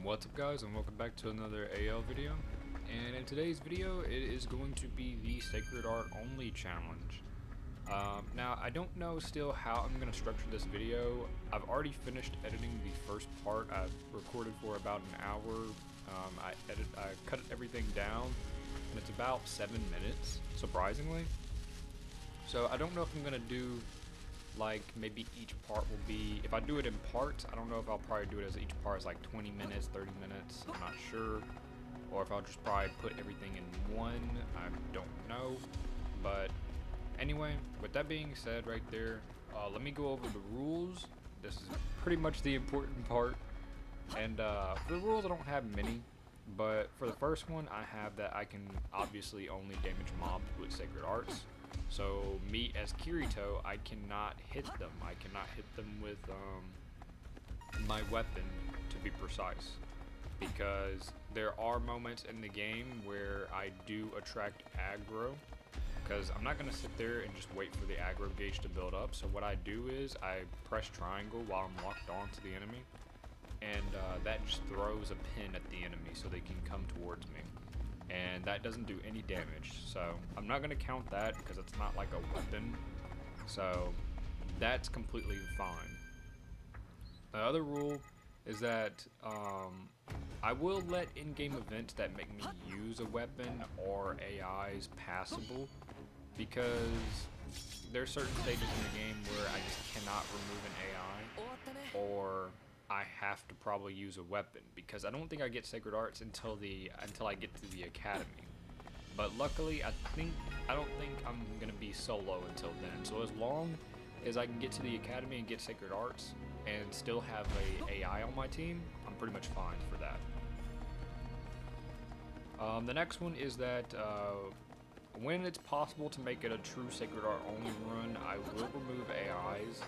What's up guys, and welcome back to another AL video. And in today's video it is going to be the Sacred Art Only challenge. Now I don't know still how I'm going to structure this video. I've already finished editing the first part. I've recorded for about an hour. I cut everything down and it's about 7 minutes, surprisingly. So I don't know if I'm going to do like maybe each part will be, if I do it in parts, I don't know if I'll probably do it as each part is like 20 minutes, 30 minutes, I'm not sure, or if I'll just probably put everything in one, I don't know. But anyway, with that being said right there, let me go over the rules. This is pretty much the important part, and for the rules I don't have many, but for the first one I have that I can obviously only damage mobs with Sacred Arts. So me as Kirito, I cannot hit them. I cannot hit them with my weapon, to be precise, because there are moments in the game where I do attract aggro, because I'm not going to sit there and just wait for the aggro gauge to build up. So what I do is I press triangle while I'm locked onto the enemy, and that just throws a pin at the enemy so they can come towards me. And that doesn't do any damage, so I'm not going to count that because it's not like a weapon, so that's completely fine. The other rule is that I will let in-game events that make me use a weapon or AIs passable, because there's certain stages in the game where I just cannot remove an AI, or I have to probably use a weapon, because I don't think I get Sacred Arts until I get to the academy. But luckily, I don't think I'm gonna be solo until then. So as long as I can get to the academy and get Sacred Arts and still have a AI on my team, I'm pretty much fine for that. The next one is that when it's possible to make it a true Sacred Art only run, I will remove AIs,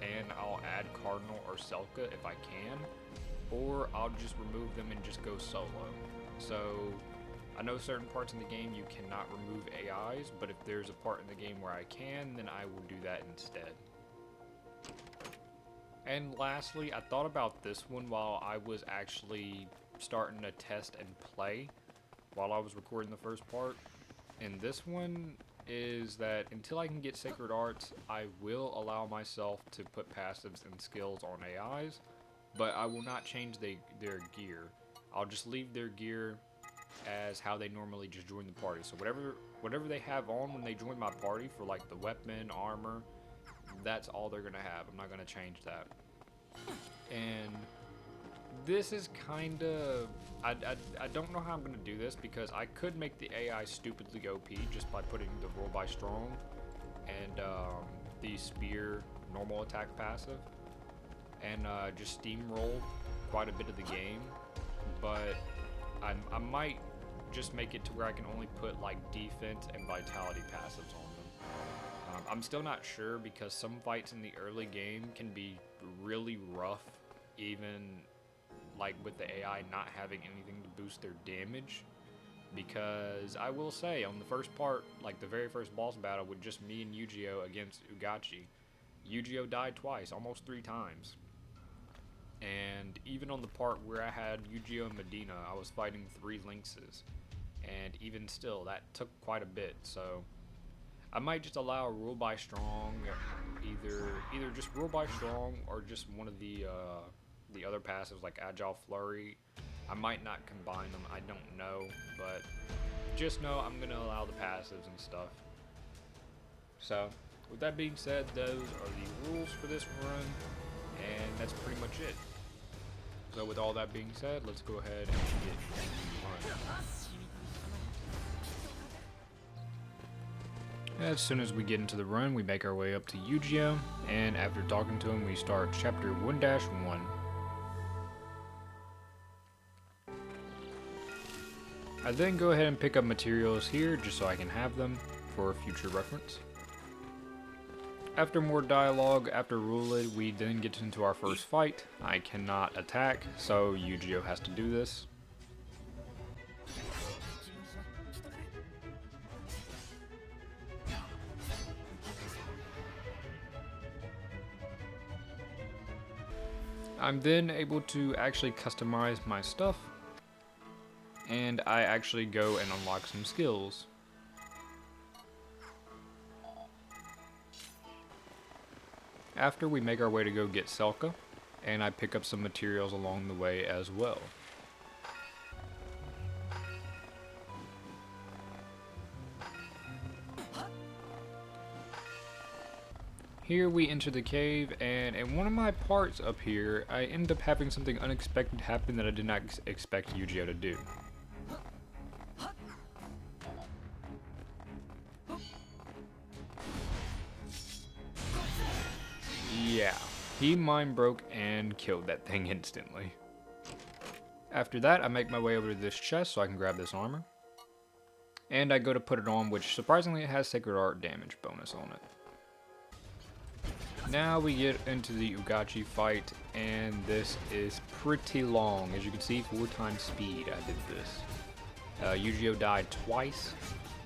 and I'll add Cardinal or Selka if I can, or I'll just remove them and just go solo. So I know certain parts in the game you cannot remove AIs, but if there's a part in the game where I can, then I will do that instead. And lastly, I thought about this one while I was actually starting to test and play while I was recording the first part, and this one is that until I can get Sacred Arts, I will allow myself to put passives and skills on AIs, but I will not change their gear. I'll just leave their gear as how they normally just join the party. So whatever they have on when they join my party for like the weapon, armor, that's all they're gonna have. I'm not gonna change that. And this is kind of, I don't know how I'm going to do this, because I could make the AI stupidly OP just by putting the roll by strong and the spear normal attack passive, and just steamroll quite a bit of the game. But I might just make it to where I can only put like defense and vitality passives on them. I'm still not sure, because some fights in the early game can be really rough, even like with the AI not having anything to boost their damage. Because I will say, on the first part, like the very first boss battle with just me and Yu-Gi-Oh against Ugachi, Yu-Gi-Oh died twice, almost 3 times. And even on the part where I had Yu-Gi-Oh and Medina, I was fighting 3 Lynxes, and even still that took quite a bit. So I might just allow a rule by strong, either just rule by strong or just one of the other passives like Agile Flurry. I might not combine them, I don't know, but just know I'm gonna allow the passives and stuff. So with that being said, those are the rules for this run, and that's pretty much it. So with all that being said, let's go ahead and get into the run. As soon as we get into the run, we make our way up to Yu-Gi-Oh, and after talking to him, we start chapter 1-1. I then go ahead and pick up materials here just so I can have them for future reference. After more dialogue, after Roulette, we then get into our first fight. I cannot attack, so Yu-Gi-Oh has to do this. I'm then able to actually customize my stuff, and I actually go and unlock some skills. After we make our way to go get Selka, and I pick up some materials along the way as well. Here we enter the cave, and in one of my parts up here, I end up having something unexpected happen that I did not expect Yu-Gi-Oh to do. Yeah, he mind broke and killed that thing instantly. After that, I make my way over to this chest so I can grab this armor. And I go to put it on, which surprisingly it has Sacred Art damage bonus on it. Now we get into the Ugachi fight, and this is pretty long. As you can see, 4 times speed I did this. Yu-Gi-Oh died twice,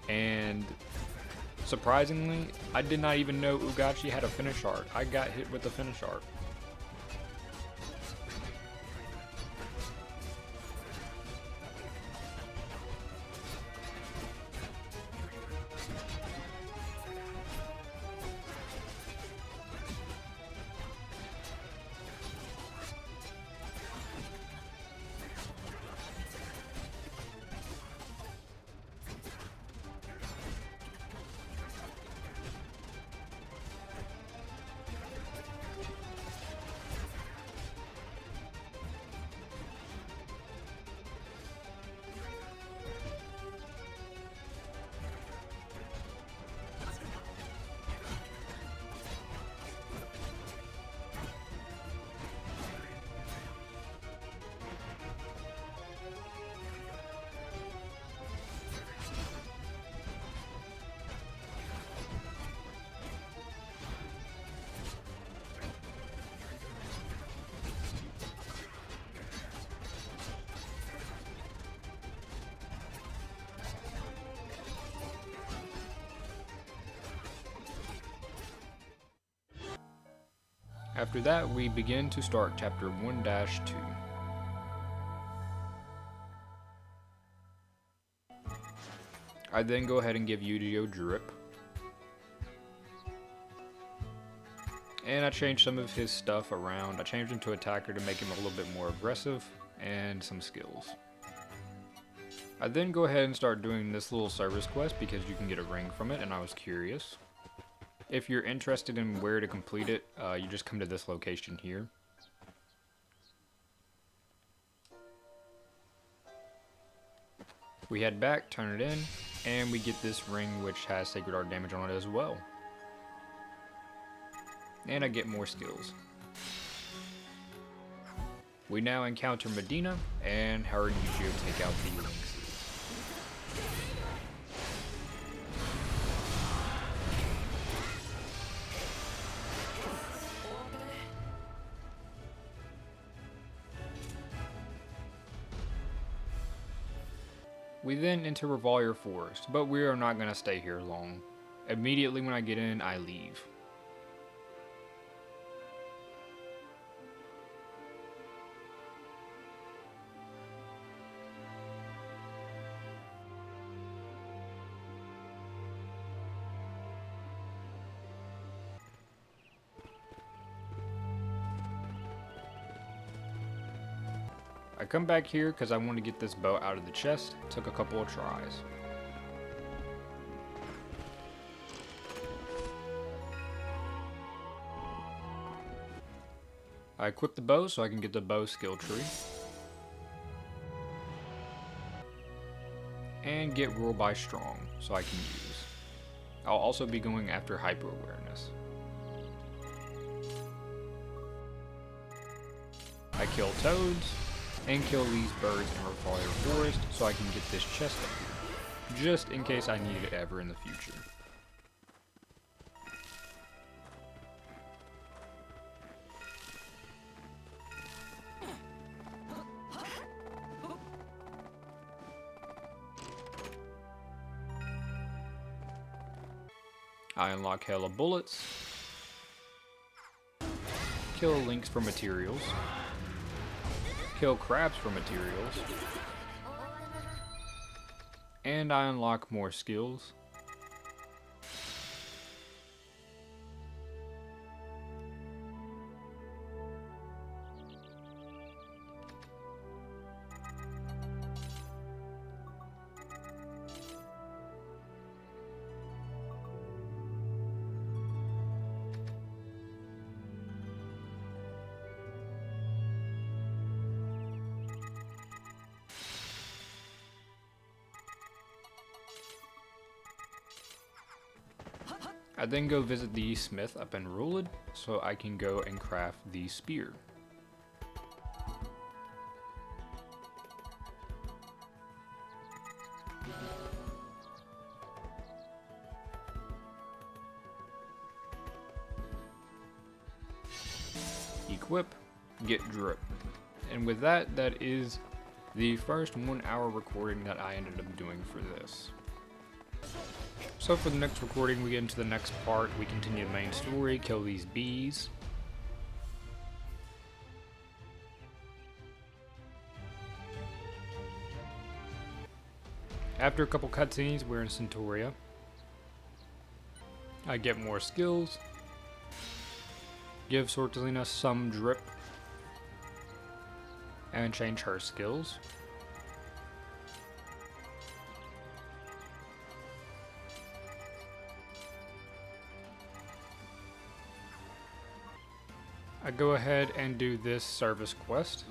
and surprisingly, I did not even know Ugachi had a finish art. I got hit with the finish art. After that, we begin to start chapter 1-2. I then go ahead and give Yu-Gi-Oh drip. And I change some of his stuff around. I changed him to attacker to make him a little bit more aggressive, and some skills. I then go ahead and start doing this little service quest because you can get a ring from it, and I was curious. If you're interested in where to complete it, you just come to this location here. We head back, turn it in, and we get this ring which has Sacred Art damage on it as well. And I get more skills. We now encounter Medina, and her and Yu-Gi-Oh take out the Lynxes. We then enter Revalier Forest, but we are not going to stay here long. Immediately when I get in, I leave. I come back here because I want to get this bow out of the chest. Took a couple of tries. I equip the bow so I can get the bow skill tree. And get Rule by Strong so I can use. I'll also be going after Hyper Awareness. I kill toads. And kill these birds in Revalier Forest so I can get this chest up here, just in case I need it ever in the future. I unlock hella bullets, kill links for materials, kill crabs for materials. And I unlock more skills. I then go visit the smith up in Rulid so I can go and craft the spear. Equip, get drip. And with that, that is the first 1 hour recording that I ended up doing for this. So for the next recording, we get into the next part. We continue the main story, kill these bees. After a couple cutscenes, we're in Centauria. I get more skills. Give Sortelina some drip. And change her skills. I go ahead and do this service quest.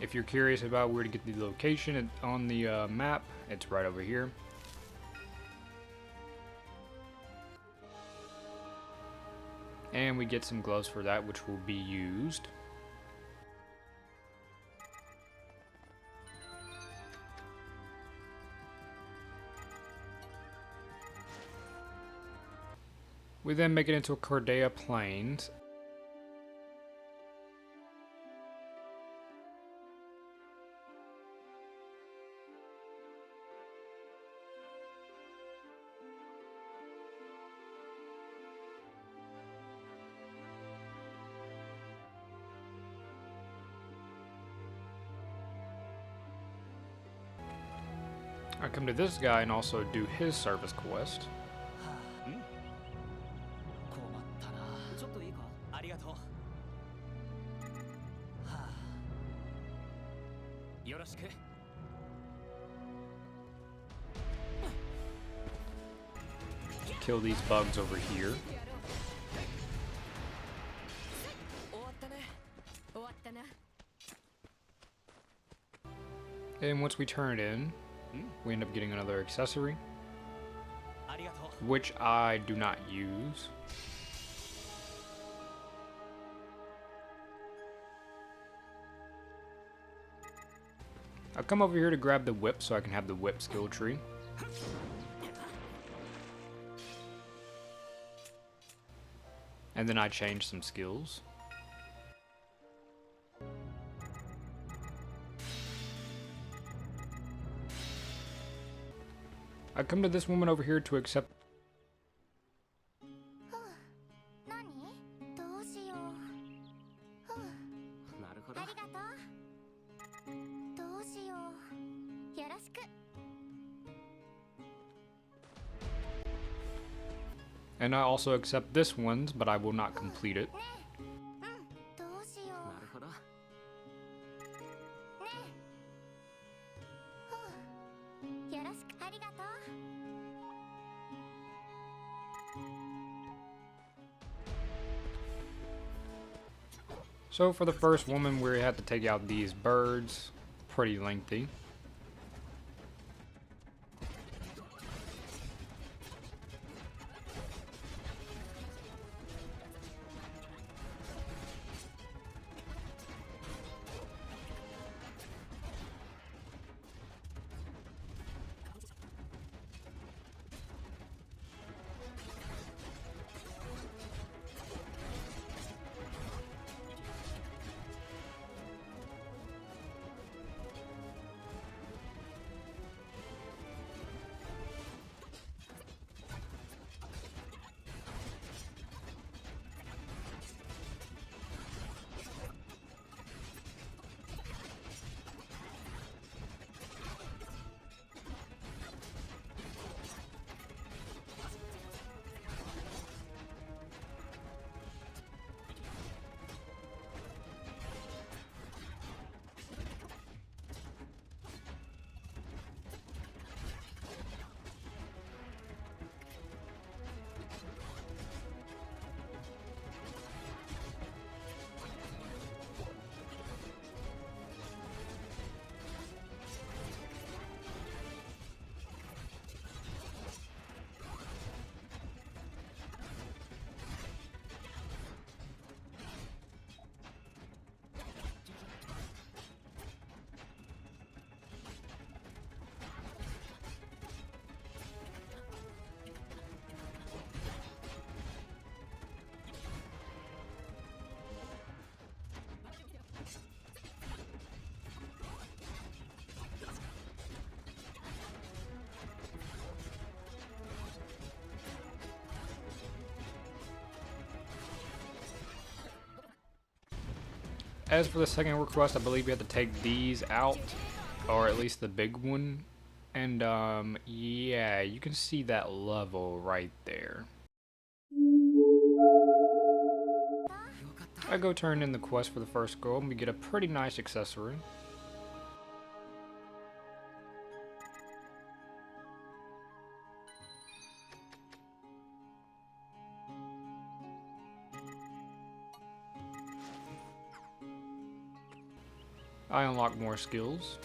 If you're curious about where to get the location on the map, it's right over here. And we get some gloves for that, which will be used. We then make it into a Cordea Plains. I come to this guy and also do his service quest. Kill these bugs over here. And once we turn it in, we end up getting another accessory, which I do not use. I'll come over here to grab the whip so I can have the whip skill tree. And then I change some skills. I come to this woman over here to accept. And I also accept this one's, but I will not complete it. So for the first woman, we had to take out these birds. Pretty lengthy. As for the second request, I believe we have to take these out, or at least the big one. And yeah, you can see that level right there. I go turn in the quest for the first goal, and we get a pretty nice accessory. I unlock more skills.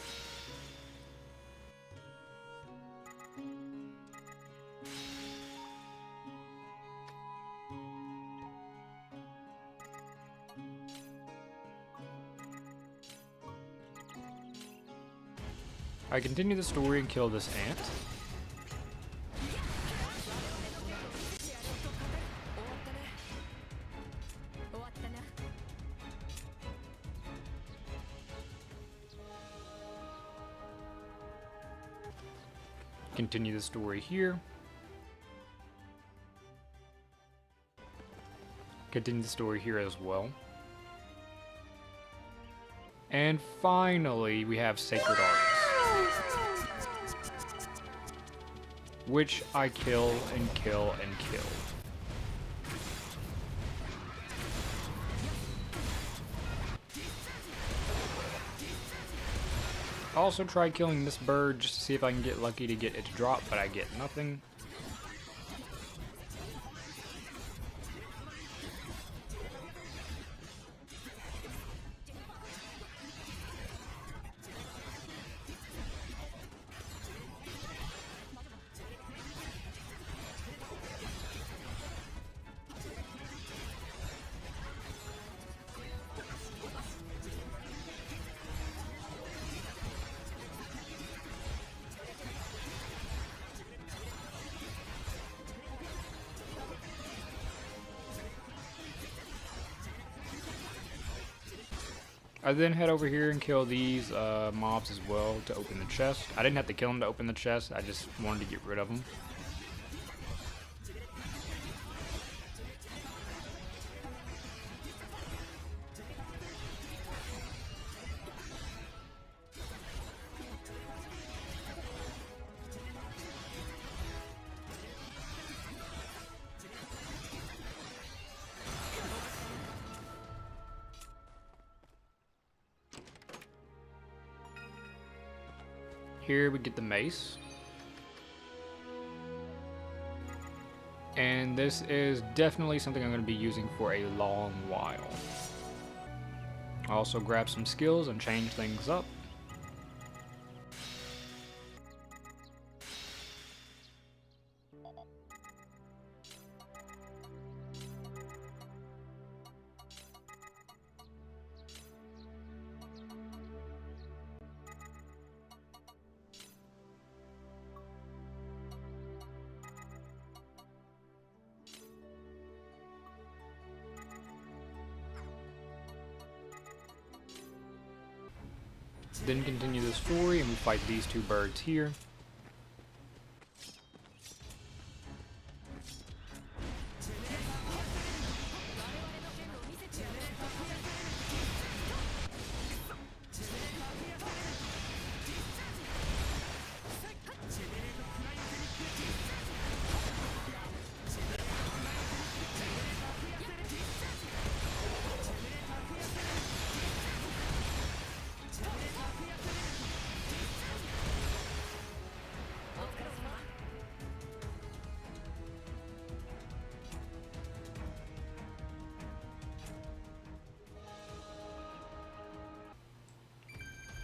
I continue the story and kill this ant. Continue the story here. Continue the story here as well. And finally, we have Sacred Arts, which I kill and kill and kill. I also tried killing this bird just to see if I can get lucky to get it to drop, but I get nothing. I then head over here and kill these mobs as well to open the chest. I didn't have to kill them to open the chest, I just wanted to get rid of them. Here we get the mace. And this is definitely something I'm going to be using for a long while. I also grab some skills and change things up. Then continue the story and we fight these two birds here.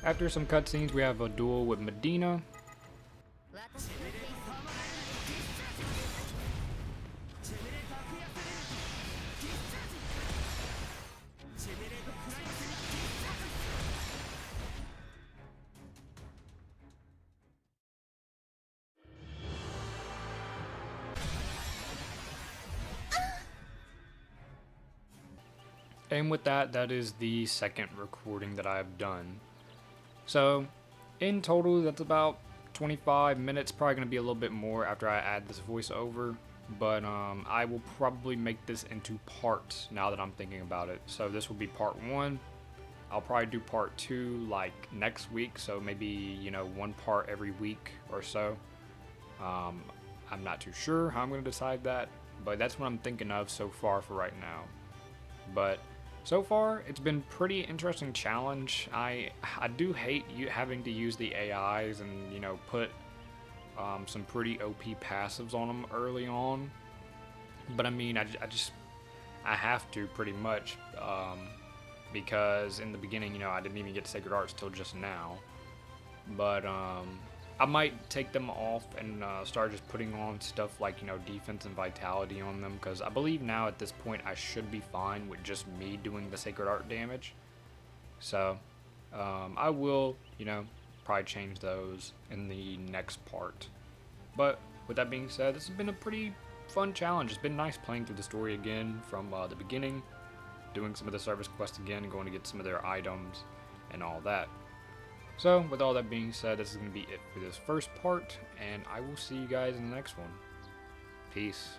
After some cutscenes, we have a duel with Medina. And with that, that is the second recording that I have done. So, in total, that's about 25 minutes, probably going to be a little bit more after I add this voiceover, but I will probably make this into parts now that I'm thinking about it. So this will be part 1, I'll probably do part 2 like next week, so maybe, you know, one part every week or so. Um, I'm not too sure how I'm going to decide that, but that's what I'm thinking of so far for right now. But so far, it's been pretty interesting challenge. I do hate having to use the AIs and, you know, put some pretty OP passives on them early on. But I mean, I have to pretty much, because in the beginning, you know, I didn't even get Sacred Arts till just now. But I might take them off and start just putting on stuff like, you know, defense and vitality on them, because I believe now at this point I should be fine with just me doing the Sacred Art damage. So I will, you know, probably change those in the next part. But with that being said, this has been a pretty fun challenge. It's been nice playing through the story again from the beginning, doing some of the service quests again, and going to get some of their items and all that. So, with all that being said, this is going to be it for this first part, and I will see you guys in the next one. Peace.